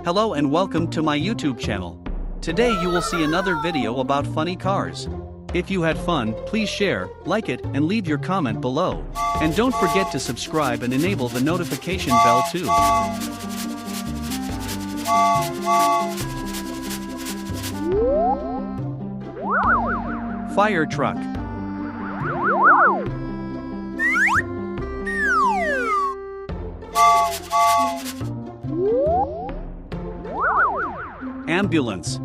Hello and welcome to my YouTube channel. Today you will see another video about funny cars. If you had fun, please share, like it, and leave your comment below. And don't forget to subscribe and enable the notification bell too. Fire truck. Ambulance.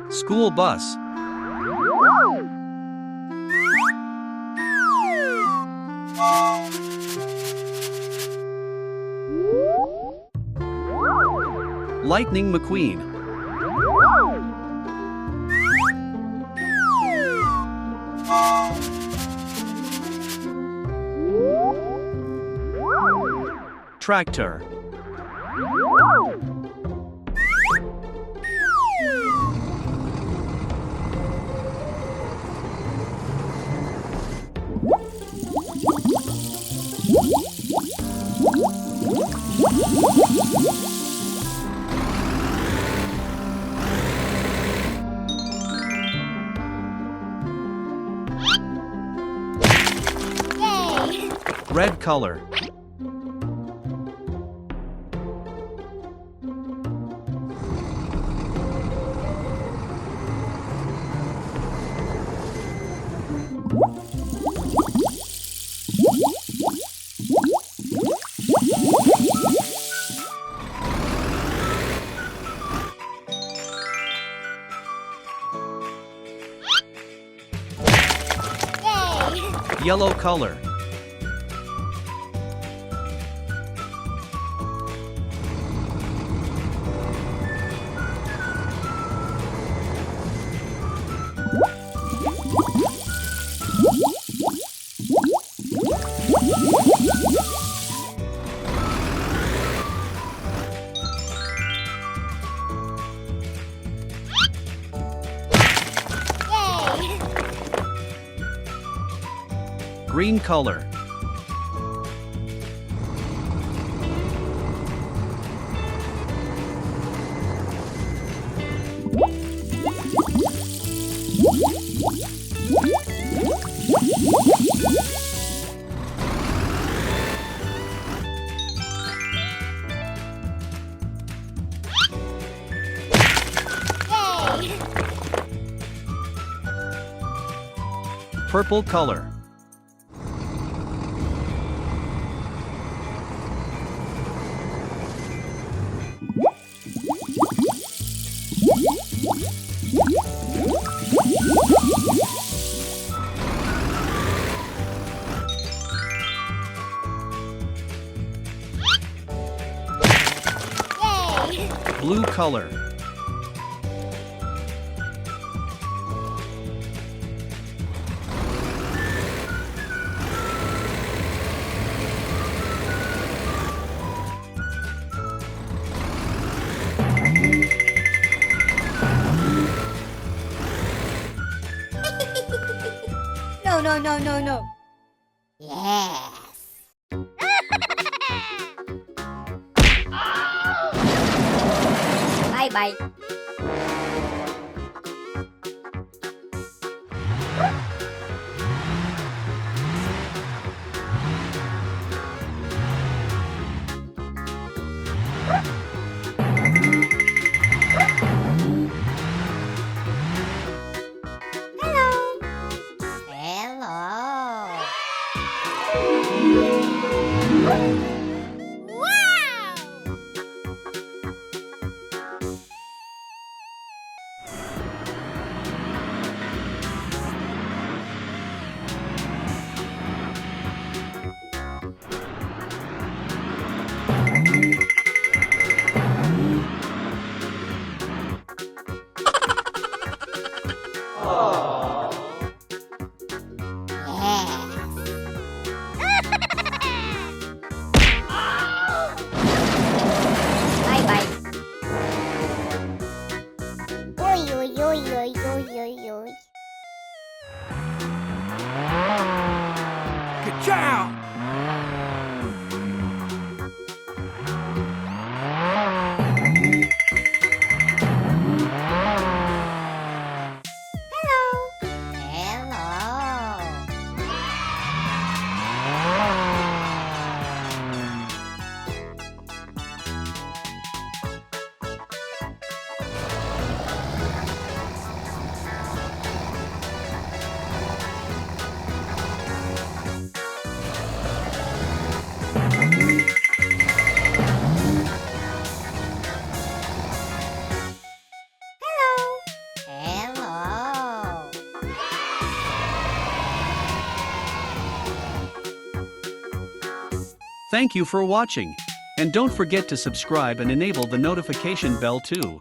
School bus. Lightning McQueen. Tractor. Yay! Red color. Yay! Yellow color. Yay! Green color. Yay! Purple color. Yay! Blue color. No, no, no, no, no. Yes. Bye bye. Hello. Hello. Wow! Oi, oi, oi, oi, oi, oi, oi. Watch out! Hello. Thank you for watching. And don't forget to subscribe and enable the notification bell too.